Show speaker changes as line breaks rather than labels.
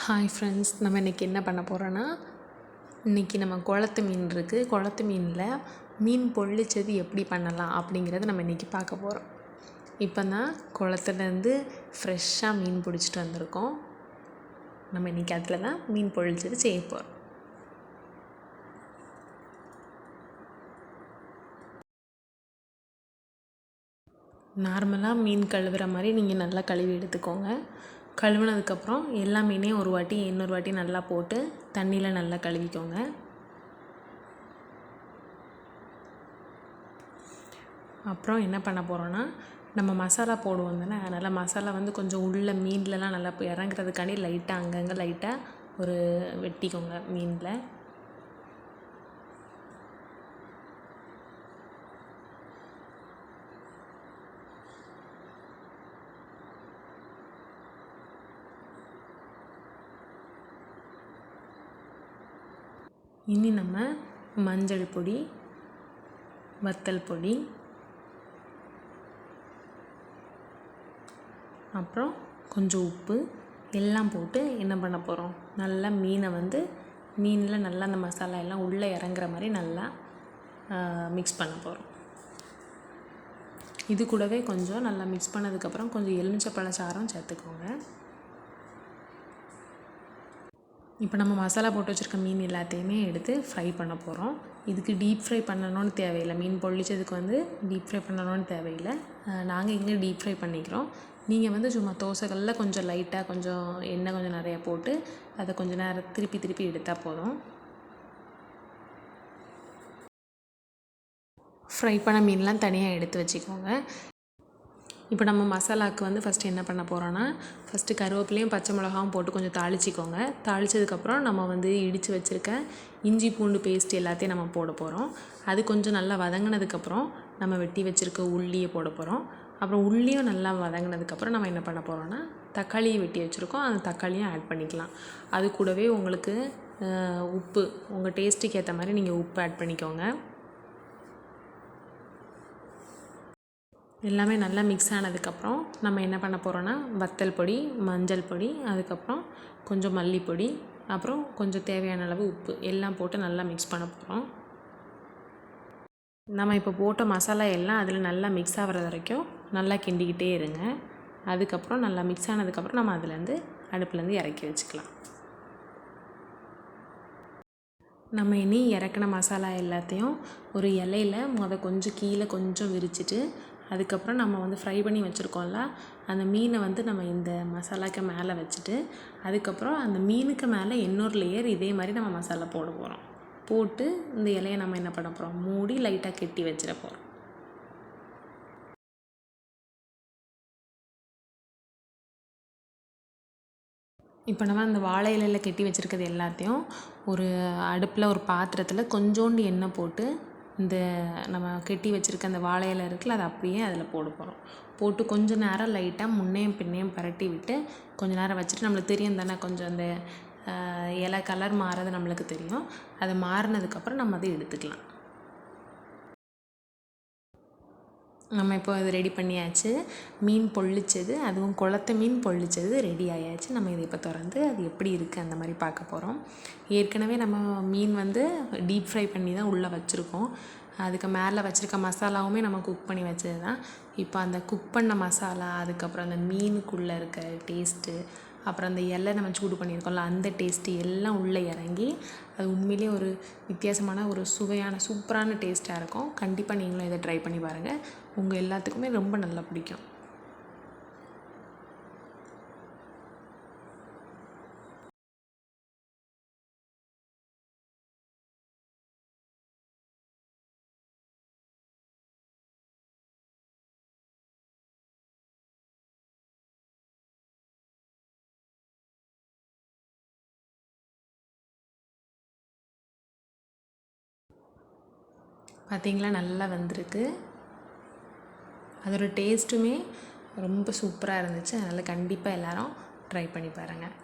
Hi friends, நம்ம இன்றைக்கி என்ன பண்ண போகிறோன்னா, இன்றைக்கி நம்ம குளத்து மீன் இருக்குது. குளத்து மீனில் மீன் பொள்ளிச்சது எப்படி பண்ணலாம் அப்படிங்கிறத நம்ம இன்றைக்கி பார்க்க போகிறோம். இப்போ தான் குளத்துலேருந்து ஃப்ரெஷ்ஷாக மீன் பிடிச்சிட்டு வந்திருக்கோம். நம்ம இன்றைக்கி அதில் தான் மீன் பொள்ளிச்சது செய்ய போகிறோம். நார்மலாக மீன் கழுவுற மாதிரி நீங்கள் நல்லா கழுவி எடுத்துக்கோங்க. கழுவுனதுக்கப்புறம் எல்லா மீனையும் இன்னொரு வாட்டி நல்லா போட்டு தண்ணியில் நல்லா கழுவிக்கோங்க. அப்புறம் என்ன பண்ண போகிறோன்னா, நம்ம மசாலா போடுவோம் தானே, அதனால் மசாலா கொஞ்சம் உள்ள மீன்லலாம் நல்லா இறங்குறதுக்காண்டி அங்கங்கே லைட்டாக வெட்டிக்கோங்க மீனில். இனி நம்ம மஞ்சள் பொடி, வத்தல் பொடி, அப்புறம் கொஞ்சம் உப்பு எல்லாம் போட்டு என்ன பண்ண போகிறோம், நல்லா மீனை மீனில் நல்லா அந்த மசாலா எல்லாம் உள்ளே இறங்குற மாதிரி நல்லா மிக்ஸ் பண்ண போகிறோம். இது கூடவே கொஞ்சம் நல்லா மிக்ஸ் பண்ணதுக்கப்புறம் கொஞ்சம் எலுமிச்சப்பழ சாரம் சேர்த்துக்கோங்க. இப்போ நம்ம மசாலா போட்டு வச்சுருக்க மீன் எல்லாத்தையுமே எடுத்து ஃப்ரை பண்ண போகிறோம். இதுக்கு டீப் ஃப்ரை பண்ணணும்னு தேவையில்லை. மீன் பொள்ளிச்சதுக்கு டீப் ஃப்ரை பண்ணணும்னு தேவையில்லை. நாங்கள் இங்கே டீப் ஃப்ரை பண்ணிக்கிறோம். நீங்கள் சும்மா தோசைகளில் கொஞ்சம் லைட்டாக கொஞ்சம் எண்ணெய் கொஞ்சம் நிறையா போட்டு அதை கொஞ்சம் நேரம் திருப்பி எடுத்தால் போதும். ஃப்ரை பண்ண மீன்லாம் தனியாக எடுத்து வச்சுக்கோங்க. இப்போ நம்ம மசாலாவுக்கு ஃபஸ்ட்டு என்ன பண்ண போகிறோன்னா, ஃபஸ்ட்டு கருவேப்பிலையும் பச்சை மிளகாவும் போட்டு கொஞ்சம் தாளிச்சிக்கோங்க. தாளித்ததுக்கப்புறம் நம்ம இடித்து வச்சுருக்க இஞ்சி பூண்டு பேஸ்ட் எல்லாத்தையும் நம்ம போட போகிறோம். அது கொஞ்சம் நல்லா வதங்கினதுக்கப்புறம் நம்ம வெட்டி வச்சுருக்க உள்ளியை போட போகிறோம். அப்புறம் உள்ளியும் நல்லா வதங்கினதுக்கப்புறம் நம்ம என்ன பண்ண போகிறோன்னா, தக்காளியை வெட்டி வச்சுருக்கோம், அந்த தக்காளியும் ஆட் பண்ணிக்கலாம். அது கூடவே உங்களுக்கு உப்பு உங்கள் டேஸ்ட்டுக்கு ஏற்ற மாதிரி நீங்கள் உப்பு ஆட் பண்ணிக்கோங்க. எல்லாமே நல்லா மிக்ஸ் ஆனதுக்கப்புறம் நம்ம என்ன பண்ண போகிறோன்னா, வத்தல் பொடி, மஞ்சள் பொடி, அதுக்கப்புறம் கொஞ்சம் மல்லிப்பொடி, அப்புறம் கொஞ்சம் தேவையான அளவு உப்பு எல்லாம் போட்டு நல்லா மிக்ஸ் பண்ண போகிறோம். நம்ம இப்போ போட்ட மசாலா எல்லாம் அதில் நல்லா மிக்ஸ் ஆகிற வரைக்கும் நல்லா கிண்டிக்கிட்டே இருங்க. அதுக்கப்புறம் நல்லா மிக்ஸ் ஆனதுக்கப்புறம் நம்ம அடுப்புலேருந்து இறக்கி வச்சுக்கலாம். நம்ம இனி இறக்குன மசாலா எல்லாத்தையும் ஒரு இலையில் கொஞ்சம் கீழே கொஞ்சம் விரிச்சிட்டு, அதுக்கப்புறம் நம்ம ஃப்ரை பண்ணி வச்சுருக்கோம்ல, அந்த மீனை நம்ம இந்த மசாலாக்கு மேலே வச்சுட்டு, அதுக்கப்புறம் அந்த மீனுக்கு மேலே இன்னொரு லேயர் இதே மாதிரி நம்ம மசாலா போட போகிறோம். போட்டு இந்த இலையை நம்ம என்ன பண்ண போகிறோம், மூடி லைட்டாக கெட்டி வச்சிட போகிறோம். இப்போ நம்ம அந்த வாழை இலையில் கெட்டி வச்சுருக்கிறது எல்லாத்தையும் ஒரு அடுப்பில் ஒரு பாத்திரத்தில் கொஞ்சோண்டு எண்ணெய் போட்டு இந்த நம்ம கெட்டி வச்சுருக்க அந்த வாழை இலை இருக்குல்ல, அதை அப்படியே அதில் போட போகிறோம். போட்டு கொஞ்சம் நேரம் லைட்டாக முன்னையும் பின்னையும் பரட்டி விட்டு கொஞ்சம் நேரம் வச்சுட்டு, நம்மளுக்கு தெரியும் தானே கொஞ்சம் அந்த இலை கலர் மாறது நம்மளுக்கு தெரியும். அது மாறினதுக்கப்புறம் நம்ம அதை எடுத்துக்கலாம். நம்ம இப்போ இது ரெடி பண்ணியாச்சு. மீன் பொள்ளிச்சது, அதுவும் குளத்து மீன் பொள்ளிச்சது ரெடி ஆயாச்சு. நம்ம இதை இப்போ திறந்து அது எப்படி இருக்குது அந்த மாதிரி பார்க்க போகிறோம். ஏற்கனவே நம்ம மீன் டீப் ஃப்ரை பண்ணி தான் உள்ளே வச்சுருக்கோம். அதுக்கு மேலே வச்சுருக்க மசாலாவுமே நம்ம குக் பண்ணி வச்சது தான். இப்போ அந்த குக் பண்ண மசாலா, அதுக்கப்புறம் அந்த மீனுக்குள்ளே இருக்க டேஸ்ட்டு, அப்புறம் அந்த இலை நம்ம சூடு பண்ணியிருக்கோம்ல, அந்த டேஸ்ட்டு எல்லாம் உள்ளே இறங்கி அது உண்மையிலே ஒரு வித்தியாசமான ஒரு சுவையான சூப்பரான டேஸ்ட்டாக இருக்கும். கண்டிப்பாக நீங்களும் இதை ட்ரை பண்ணி பாருங்கள். உங்கள் எல்லாத்துக்குமே ரொம்ப நல்லா பிடிக்கும். பார்த்திங்களா, நல்லா வந்திருக்கு. அதோட டேஸ்ட்டுமே ரொம்ப சூப்பராக இருந்துச்சு. அதனால் கண்டிப்பாக எல்லோரும் ட்ரை பண்ணி பாருங்கள்.